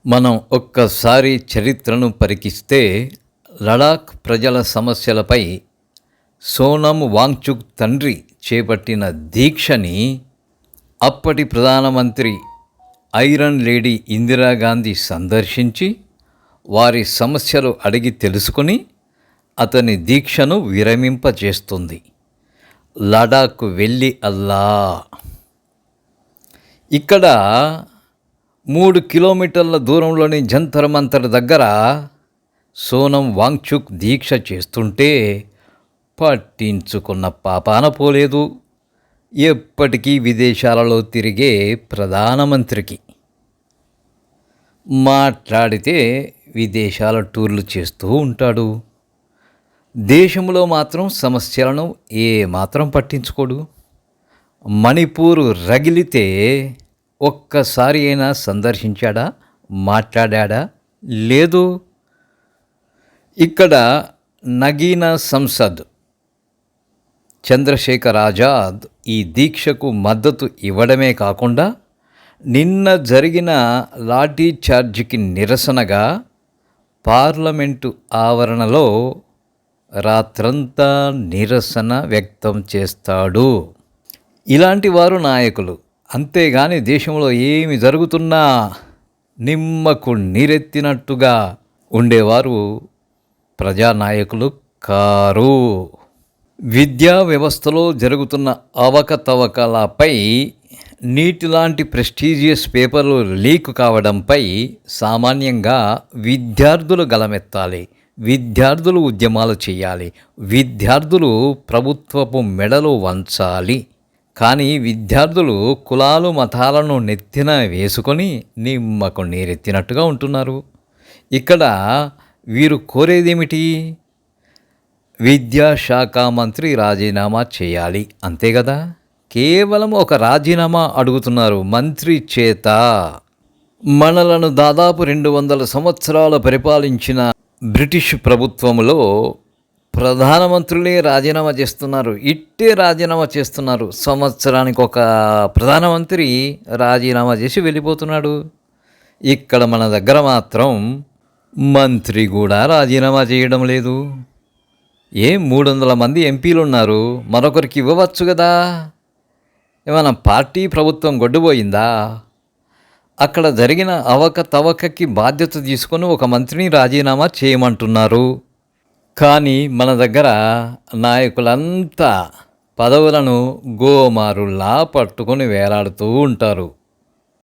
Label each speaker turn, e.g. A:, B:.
A: మనం ఒక్కసారి చరిత్రను పరికిస్తే లడాఖ్ ప్రజల సమస్యలపై సోనం వాంగ్చుక్ తండ్రి చేపట్టిన దీక్షని అప్పటి ప్రధానమంత్రి ఐరన్ లేడీ ఇందిరాగాంధీ సందర్శించి వారి సమస్యలు అడిగి తెలుసుకుని అతని దీక్షను విరమింపజేస్తుంది. లడాఖ్ వెళ్ళి అల్లా. ఇక్కడ 3 కిలోమీటర్ల దూరంలోని జంతర్ మంతర్ దగ్గర సోనం వాంగ్చుక్ దీక్ష చేస్తుంటే పట్టించుకున్న పాపాన పోలేదు. ఎప్పటికీ విదేశాలలో తిరిగే ప్రధానమంత్రికి మాట్లాడితే విదేశాల టూర్లు చేస్తూ ఉంటాడు. దేశంలో మాత్రం సమస్యలను ఏమాత్రం పట్టించుకోడు. మణిపూర్ రగిలితే ఒక్కసారి అయినా సందర్శించాడా, మాట్లాడా? లేదు. ఇక్కడ నగీనా సంసద్ చంద్రశేఖర్ ఆజాద్ ఈ దీక్షకు మద్దతు ఇవ్వడమే కాకుండా నిన్న జరిగిన లాఠీ చార్జికి నిరసనగా పార్లమెంటు ఆవరణలో రాత్రంతా నిరసన వ్యక్తం చేస్తాడు. ఇలాంటి వారు నాయకులు. అంతేగాని దేశంలో ఏమి జరుగుతున్నా నిమ్మకు నీరెత్తినట్టుగా ఉండేవారు ప్రజానాయకులు కారు. విద్యా వ్యవస్థలో జరుగుతున్న అవకతవకలపై నీటిలాంటి ప్రెస్టీజియస్ పేపర్లు లీక్ కావడంపై సామాన్యంగా విద్యార్థులు గలమెత్తాలి. విద్యార్థులు ఉద్యమాలు చేయాలి. విద్యార్థులు ప్రభుత్వపు మెడలు వంచాలి. కానీ విద్యార్థులు కులాలు మతాలను నెత్తిన వేసుకొని నిమ్మకు నీరెత్తినట్టుగా ఉంటున్నారు. ఇక్కడ వీరు కోరేదేమిటి? విద్యాశాఖ మంత్రి రాజీనామా చేయాలి, అంతే కదా. కేవలం ఒక రాజీనామా అడుగుతున్నారు మంత్రి చేత. మనలను దాదాపు 200 సంవత్సరాలు పరిపాలించిన బ్రిటిష్ ప్రభుత్వంలో ప్రధానమంత్రులే రాజీనామా చేస్తున్నారు. ఇట్టే రాజీనామా చేస్తున్నారు. సంవత్సరానికి ఒక ప్రధానమంత్రి రాజీనామా చేసి వెళ్ళిపోతున్నాడు. ఇక్కడ మన దగ్గర మాత్రం మంత్రి కూడా రాజీనామా చేయడం లేదు. 300 మంది ఎంపీలు ఉన్నారు, మరొకరికి ఇవ్వవచ్చు కదా. ఏమైనా పార్టీ ప్రభుత్వం గొడ్డుపోయిందా? అక్కడ జరిగిన అవకతవకకి బాధ్యత తీసుకొని ఒక మంత్రిని రాజీనామా చేయమంటున్నారు. కానీ మన దగ్గర నాయకులంతా పదవులను గోమారుల్లా పట్టుకొని వేలాడుతూ ఉంటారు.